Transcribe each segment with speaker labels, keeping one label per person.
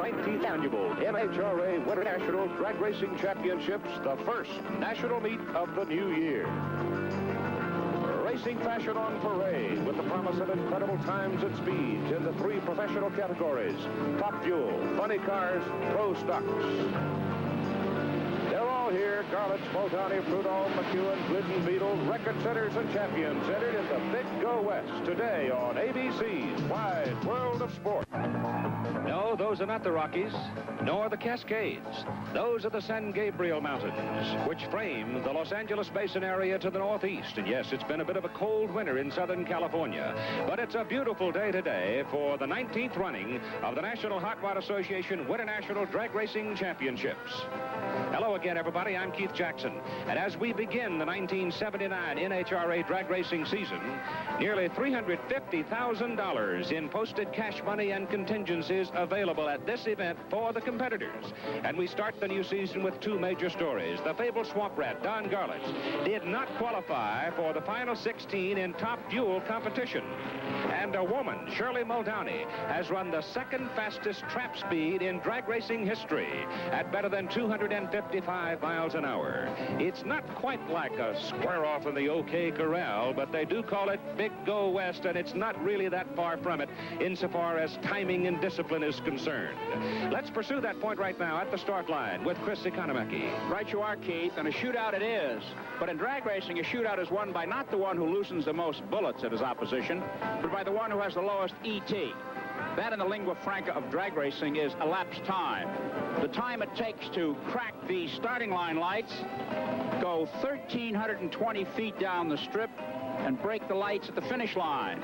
Speaker 1: 19th Annual NHRA Winternationals Drag Racing Championships, the first national meet of the new year. Racing fashion on parade with the promise of incredible times and speeds in the 3 professional categories: Top Fuel, Funny Cars, Pro Stocks. They're all here: Garlits, Muldowney, Prudhomme, McEwen, Glidden, Beetle, record setters and champions entered in the Big Go West today on ABC's Wide World of Sport.
Speaker 2: No, those are not the Rockies, nor the Cascades. Those are the San Gabriel Mountains, which frame the Los Angeles Basin area to the northeast. And yes, it's been a bit of a cold winter in Southern California, but it's a beautiful day today for the 19th running of the National Hot Rod Association Winternational Drag Racing Championships. Hello again, everybody. I'm Keith Jackson. And as we begin the 1979 NHRA drag racing season, nearly $350,000 in posted cash money and contingencies available at this event for the competitors. And we start the new season with 2 major stories. The fabled swamp rat, Don Garlits, did not qualify for the final 16 in Top Fuel competition. And a woman, Shirley Muldowney, has run the 2nd fastest trap speed in drag racing history at better than 255 miles an hour. It's not quite like a square off in the OK Corral, but they do call it Big Go West, and it's not really that far from it insofar as timing and discipline is concerned. Let's pursue that point right now at the start line with Chris Economaki.
Speaker 3: Right you are, Keith, and a shootout it is. But in drag racing, a shootout is won by not the one who loosens the most bullets at his opposition, but by the one who has the lowest ET. That, in the lingua franca of drag racing, is elapsed time. The time it takes to crack the starting line lights, go 1,320 feet down the strip, and break the lights at the finish line.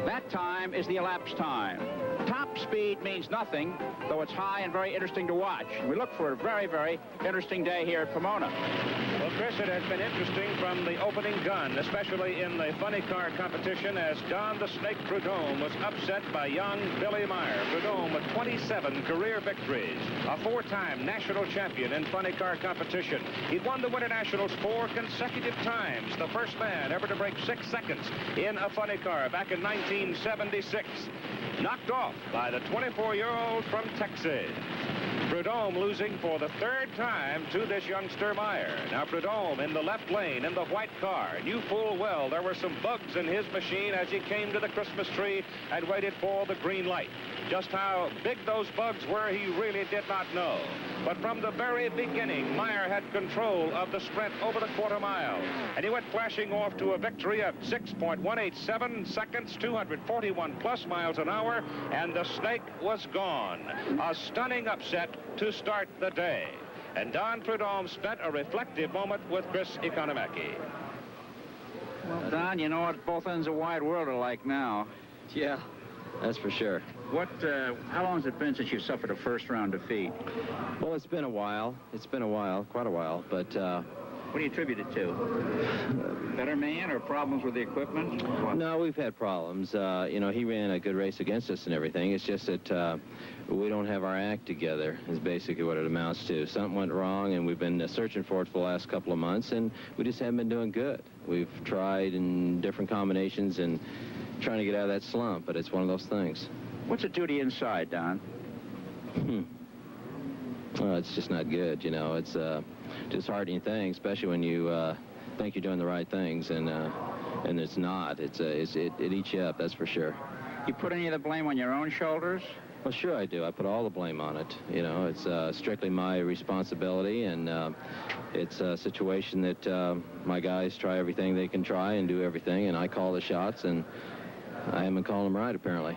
Speaker 3: That time is the elapsed time. Top speed means nothing, though it's high and very interesting to watch. We look for a very, very interesting day here at Pomona.
Speaker 2: Well, Chris, it has been interesting from the opening gun, especially in the funny car competition, as Don the Snake Prudhomme was upset by young Billy Meyer. Prudhomme with 27 career victories, a 4-time national champion in funny car competition. He'd won the Winternationals 4 consecutive times, the first man ever to break 6 seconds in a funny car back in 1976. Knocked off by the 24-year-old from Texas. Prudhomme losing for the 3rd time to this youngster Meyer. Now Prudhomme in the left lane in the white car. Knew full well there were some bugs in his machine as he came to the Christmas tree and waited for the green light. Just how big those bugs were, he really did not know. But from the very beginning, Meyer had control of the sprint over the quarter mile. And he went flashing off to a victory of 6.187 seconds, 241 plus miles an hour, and the Snake was gone. A stunning upset to start the day. And Don Prudhomme spent a reflective moment with Chris Economaki.
Speaker 3: Well, Don, you know what both ends of Wide World are like now.
Speaker 4: Yeah, that's for sure.
Speaker 3: How long has it been since you suffered a first-round defeat?
Speaker 4: Well, it's been a while. It's been a while, quite a while, but...
Speaker 3: What do you attribute it to? Better man or problems with the equipment? What?
Speaker 4: No, we've had problems. You know, he ran a good race against us and everything. It's just that we don't have our act together is basically what it amounts to. Something went wrong, and we've been searching for it for the last couple of months, and we just haven't been doing good. We've tried in different combinations and trying to get out of that slump, but it's one of those things.
Speaker 3: What's it do to you inside, Don?
Speaker 4: Well, it's just not good, you know. It's disheartening thing, especially when you think you're doing the right things, and it's not. It eats you up, that's for sure.
Speaker 3: You put any of the blame on your own shoulders?
Speaker 4: Well, sure I do. I put all the blame on it. You know, it's strictly my responsibility, and it's a situation that my guys try everything they can try and do everything, and I call the shots, and I haven't called them right, apparently.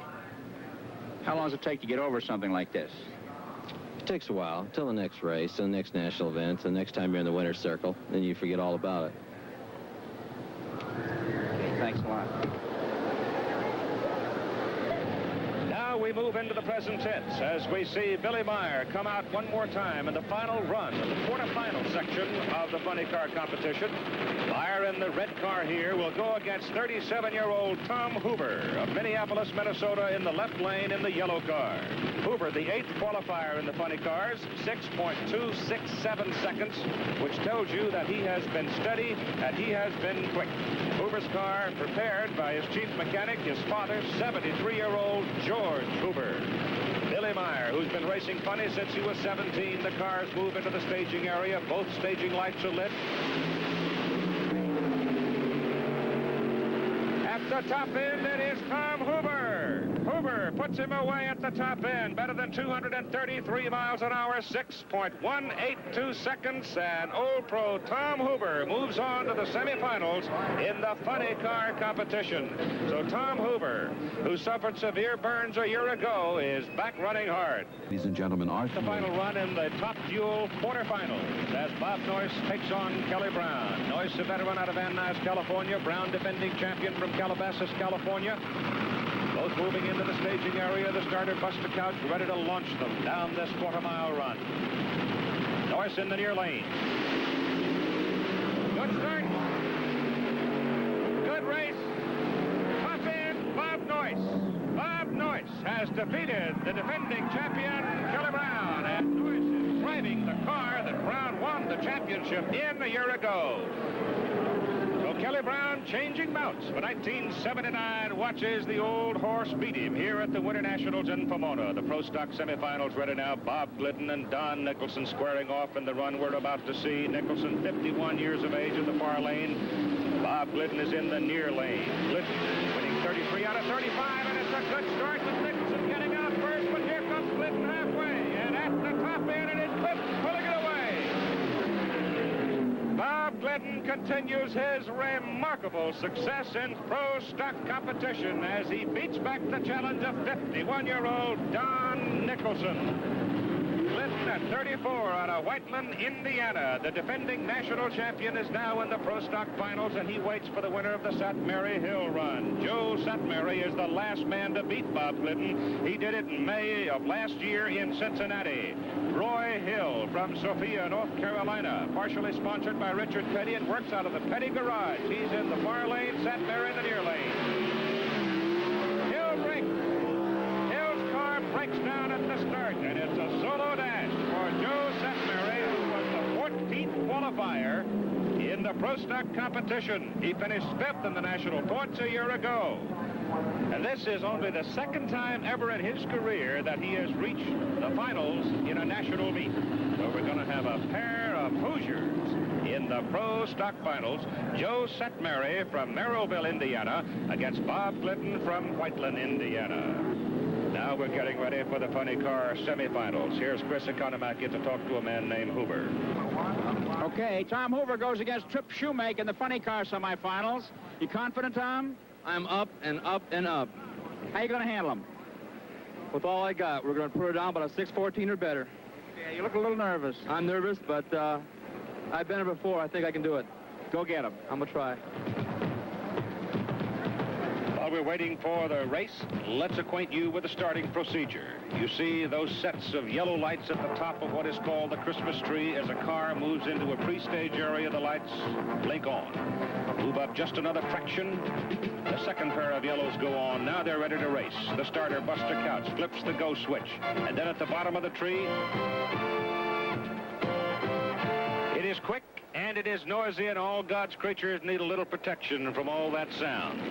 Speaker 3: How long does it take to get over something like this?
Speaker 4: It takes a while, until the next race, the next national event, the next time you're in the winner's circle, then you forget all about it.
Speaker 3: Thanks a lot.
Speaker 2: Now we move into the present tense as we see Billy Meyer come out one more time in the final run of the quarterfinal section of the funny car competition. Meyer in the red car here will go against 37-year-old Tom Hoover of Minneapolis, Minnesota in the left lane in the yellow car. Hoover, the 8th qualifier in the funny cars, 6.267 seconds, which tells you that he has been steady and he has been quick. Hoover's car prepared by his chief mechanic, his father, 73-year-old George Hoover. Billy Stoudemire, who's been racing funny since he was 17. The cars move into the staging area. Both staging lights are lit. At the top end, it is Tom Hoover. Hoover puts him away at the top end. Better than 233 miles an hour, 6.182 seconds. And old pro Tom Hoover moves on to the semifinals in the funny car competition. So Tom Hoover, who suffered severe burns a year ago, is back running hard.
Speaker 5: Ladies and gentlemen,
Speaker 2: The final run in the Top Fuel quarterfinals as Bob Noyce takes on Kelly Brown. Noyce, a veteran out of Van Nuys, California. Brown, defending champion from Calabasas, California. Both moving into the staging area. The starter, Buster Couch, ready to launch them down this quarter-mile run. Noyce in the near lane. Good start. Good race. Top end, Bob Noyce. Bob Noyce has defeated the defending champion, Kelly Brown. And Noyce is driving the car that Brown won the championship in a year ago. Kelly Brown changing mounts for 1979, watches the old horse beat him here at the Winternationals in Pomona. The Pro Stock Semifinals ready now. Bob Glidden and Don Nicholson squaring off in the run we're about to see. Nicholson, 51 years of age, in the far lane. Bob Glidden is in the near lane. Glidden winning 33 out of 35, and it's a good start with Nicholson getting out first, but here comes Glidden halfway, and at the top end, and it's Glidden pulling it away. Bob Glidden continues his remarkable success in pro stock competition as he beats back the challenge of 51-year-old Don Nicholson. Glidden at 34 out of Whiteland, Indiana. The defending national champion is now in the pro stock finals, and he waits for the winner of the Sat Mary Hill run. Joe Satmary is the last man to beat Bob Glidden. He did it in May of last year in Cincinnati. Roy Hill from Sophia, North Carolina, partially sponsored by Richard Petty, and works out of the Petty garage. He's in the far lane, Satmary in the near lane. Hill breaks. Hill's car breaks down at the start, and it's a solo dash for Joe Satmary, who was the 14th qualifier in the pro stock competition. He finished 5th in the national points a year ago. And this is only the second time ever in his career that he has reached the finals in a national meet. So we're going to have a pair of Hoosiers in the pro stock finals. Joe Satmary from Merrillville, Indiana, against Bob Glidden from Whiteland, Indiana. Now we're getting ready for the funny car semifinals. Here's Chris Economaki to talk to a man named Hoover.
Speaker 3: Okay, Tom Hoover goes against Trip Shoemake in the funny car semifinals. You confident, Tom?
Speaker 4: I'm up and up and up.
Speaker 3: How you going to handle him?
Speaker 6: With all I got, we're going to put her down about a 6:14 or better.
Speaker 3: Yeah, you look a little nervous.
Speaker 6: I'm nervous, but I've been here before. I think I can do it.
Speaker 3: Go get him.
Speaker 6: I'm going to try.
Speaker 2: While we're waiting for the race, let's acquaint you with the starting procedure. You see those sets of yellow lights at the top of what is called the Christmas tree. As a car moves into a pre-stage area, the lights blink on. Move up just another fraction. The second pair of yellows go on. Now they're ready to race. The starter, Buster Couch, flips the go switch. And then at the bottom of the tree, it is quick and it is noisy, and all God's creatures need a little protection from all that sound.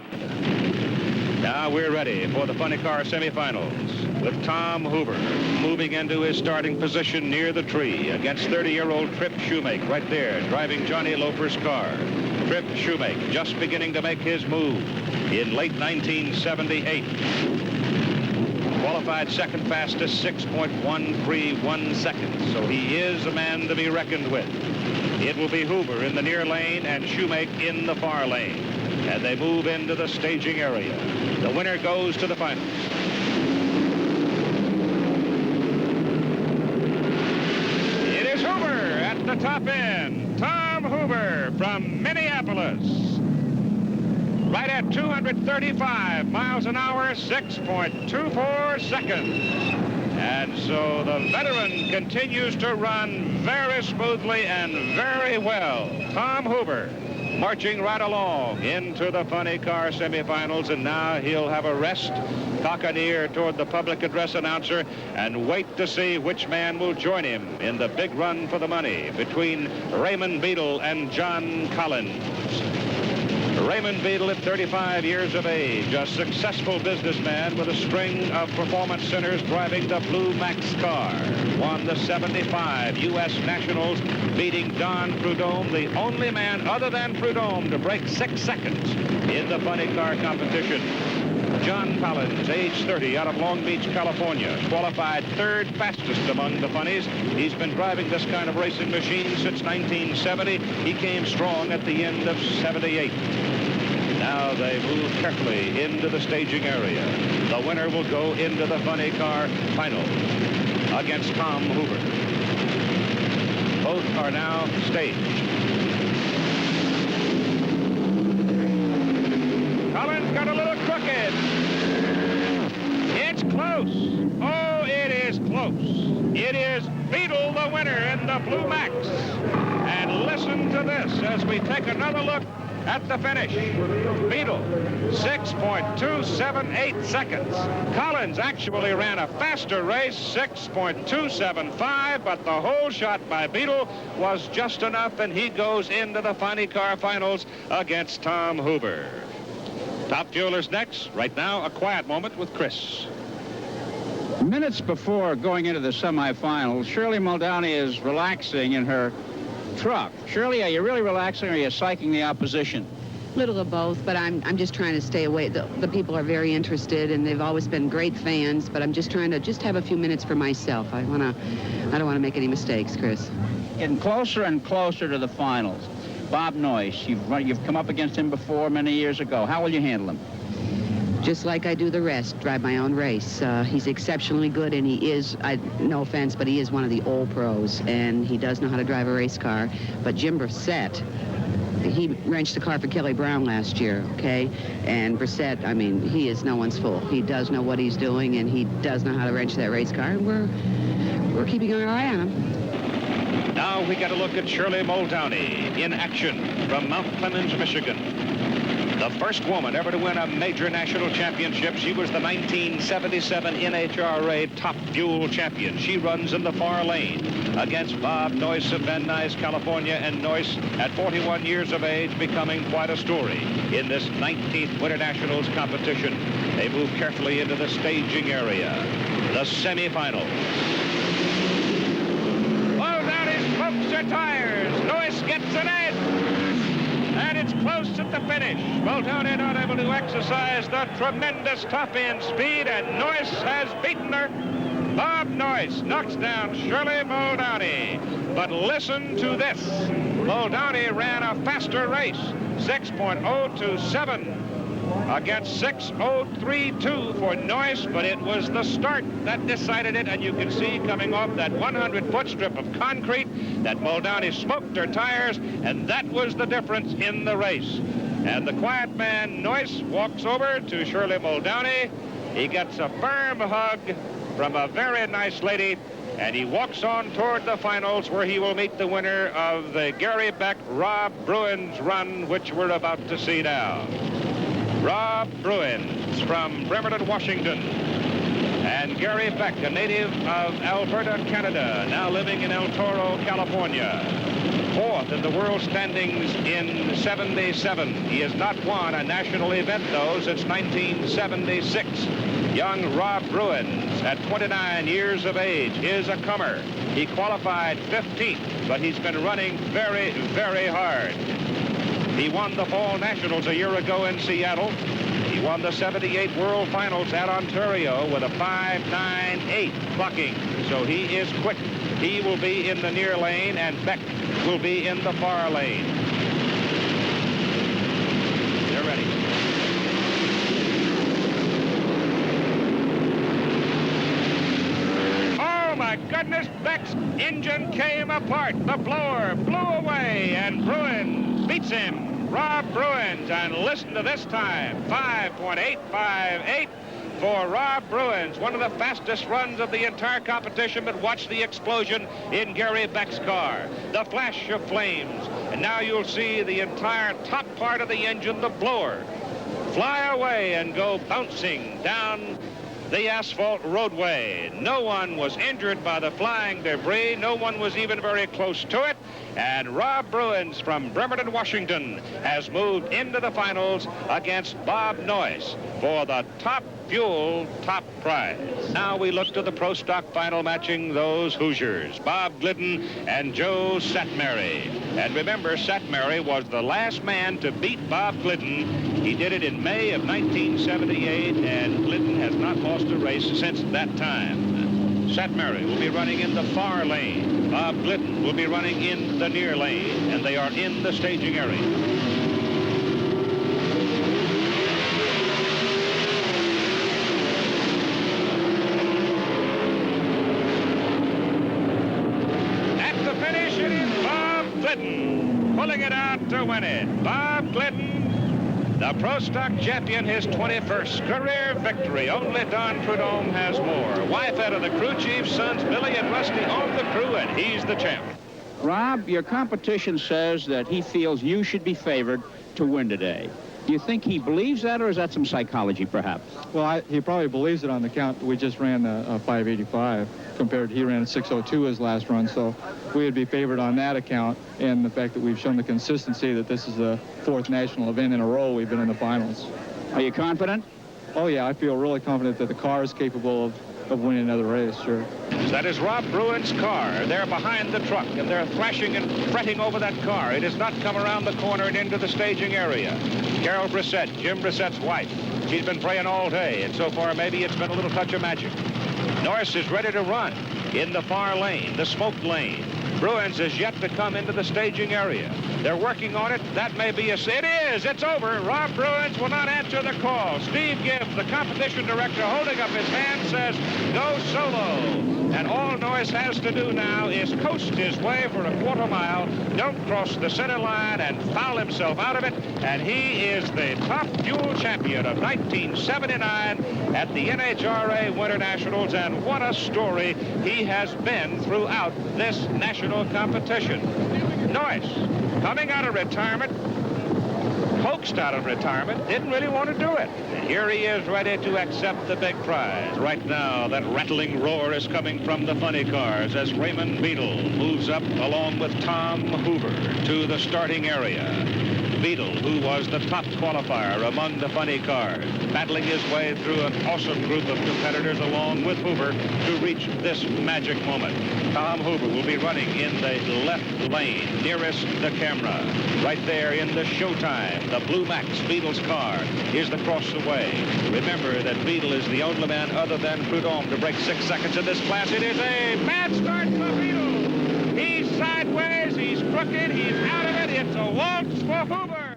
Speaker 2: Now we're ready for the funny car semifinals with Tom Hoover moving into his starting position near the tree against 30-year-old Trip Shoemake right there, driving Johnny Loper's car. Trip Shoemake just beginning to make his move in late 1978. Qualified second fastest, 6.131 seconds. So he is a man to be reckoned with. It will be Hoover in the near lane and Shoemake in the far lane. And they move into the staging area. The winner goes to the finals. It is Hoover at the top end. Tom Hoover from Minneapolis. Right at 235 miles an hour, 6.24 seconds. And so the veteran continues to run very smoothly and very well. Tom Hoover marching right along into the funny car semifinals, and now he'll have a rest, cock an ear toward the public address announcer, and wait to see which man will join him in the big run for the money between Raymond Beadle and John Collins. Raymond Beadle at 35 years of age, a successful businessman with a string of performance centers driving the Blue Max car. Won the 75 U.S. Nationals, beating Don Prudhomme, the only man other than Prudhomme to break 6 seconds in the funny car competition. John Collins, age 30, out of Long Beach, California, qualified 3rd fastest among the funnies. He's been driving this kind of racing machine since 1970. He came strong at the end of 78. Now they move carefully into the staging area. The winner will go into the funny car final against Tom Hoover. Both are now staged. Collins got a little crooked. It's close. Oh, it is close. It is Beadle the winner in the Blue Max. And listen to this as we take another look at the finish. Beadle, 6.278 seconds. Collins actually ran a faster race, 6.275, but the whole shot by Beadle was just enough, and he goes into the funny car finals against Tom Hoover. Top Fuelers next. Right now, a quiet moment with Chris.
Speaker 3: Minutes before going into the semifinals, Shirley Muldowney is relaxing in her truck. Shirley, are you really relaxing, or are you psyching the opposition?
Speaker 5: Little of both, but I'm just trying to stay away. The people are very interested, and they've always been great fans, but I'm just trying to have a few minutes for myself. I don't want to make any mistakes, Chris.
Speaker 3: Getting closer and closer to the finals. Bob Noyce, you've come up against him before many years ago. How will you handle him?
Speaker 5: Just like I do the rest, drive my own race. He's exceptionally good, and he is, no offense, but he is one of the old pros, and he does know how to drive a race car. But Jim Brissett, he wrenched the car for Kelly Brown last year, okay? And Brissett, I mean, he is no one's fool. He does know what he's doing, and he does know how to wrench that race car, and we're keeping our eye on him.
Speaker 2: Now we get a look at Shirley Muldowney in action from Mount Clemens, Michigan. The first woman ever to win a major national championship. She was the 1977 NHRA Top Fuel champion. She runs in the far lane against Bob Noyce of Van Nuys, California, and Noyce at 41 years of age becoming quite a story in this 19th Winternationals competition. They move carefully into the staging area, the semifinals. Smokes her tires. Noyce gets an edge. And it's close at the finish. Muldowney not able to exercise the tremendous top-end speed, and Noyce has beaten her. Bob Noyce knocks down Shirley Muldowney. But listen to this. Muldowney ran a faster race, 6.027 against 6.032 for Noyce, but it was the start that decided it, and you can see coming off that 100-foot strip of concrete that Muldowney smoked her tires, and that was the difference in the race. And the quiet man, Noyce, walks over to Shirley Muldowney. He gets a firm hug from a very nice lady, and he walks on toward the finals, where he will meet the winner of the Gary Beck-Rob Bruins run, which we're about to see now. Rob Bruins from Bremerton, Washington, and Gary Beck, a native of Alberta, Canada, now living in El Toro, California. 4th in the world standings in 77. He has not won a national event, though, since 1976. Young Rob Bruins, at 29 years of age, is a comer. He qualified 15th, but he's been running very, very hard. He won the Fall Nationals a year ago in Seattle. He won the 78 World Finals at Ontario with a 5.98 clocking. So he is quick. He will be in the near lane, and Beck will be in the far lane. They're ready. Oh, my goodness, Beck's engine came apart. The blower blew away, and Bruins beats him. Rob Bruins, and listen to this time, 5.858 for Rob Bruins, one of the fastest runs of the entire competition, but watch the explosion in Gary Beck's car. The flash of flames, and now you'll see the entire top part of the engine, the blower, fly away and go bouncing down the asphalt roadway. No one was injured by the flying debris. No one was even very close to it. And Rob Bruins from Bremerton, Washington, has moved into the finals against Bob Noyce for the top fuel top prize. Now we look to the Pro Stock final matching those Hoosiers, Bob Glidden and Joe Satmary. And remember, Satmary was the last man to beat Bob Glidden. He did it in May of 1978, and Glidden has not lost a race since that time. Satmary will be running in the far lane. Bob Glidden will be running in the near lane, and they are in the staging area. Glidden pulling it out to win it. Bob Glidden, the Pro Stock champion, his 21st career victory. Only Don Prudhomme has more. Wife out of the crew chief, sons Billy and Rusty on the crew, and he's the champ.
Speaker 3: Rob, your competition says that he feels you should be favored to win today. Do you think he believes that, or is that some psychology, perhaps?
Speaker 6: Well, he probably believes it on the count. We just ran a 585 compared to he ran a 602 his last run, so we would be favored on that account, and the fact that we've shown the consistency that this is the 4th national event in a row we've been in the finals.
Speaker 3: Are you confident?
Speaker 6: Oh, yeah, I feel really confident that the car is capable of winning another race, sure.
Speaker 2: That is Rob Bruin's car. They're behind the truck, and they're thrashing and fretting over that car. It has not come around the corner and into the staging area. Carol Brissett, Jim Brissett's wife. She's been praying all day, and so far maybe it's been a little touch of magic. Noyce is ready to run in the far lane, the smoke lane. Bruins is yet to come into the staging area. They're working on it. That may be it is. It's over. Rob Bruins will not answer the call. Steve Gibbs, the competition director, holding up his hand, says, go solo. And all Noyce has to do now is coast his way for a quarter mile, don't cross the center line, and foul himself out of it. And he is the top fuel champion of 1979 at the NHRA Winternationals. And what a story he has been throughout this national competition. Noyce, coming out of retirement, coaxed out of retirement, didn't really want to do it. And here he is ready to accept the big prize. Right now, that rattling roar is coming from the funny cars as Raymond Beadle moves up along with Tom Hoover to the starting area. Beadle, who was the top qualifier among the funny cars, battling his way through an awesome group of competitors along with Hoover to reach this magic moment. Tom Hoover will be running in the left lane, nearest the camera. Right there in the showtime, the Blue Max, Beadle's car, is across the way. Remember that Beadle is the only man other than Prudhomme to break 6 seconds in this class. It is a bad start for Beadle. He's sideways, he's crooked, he's out of it. It's a waltz for Hoover.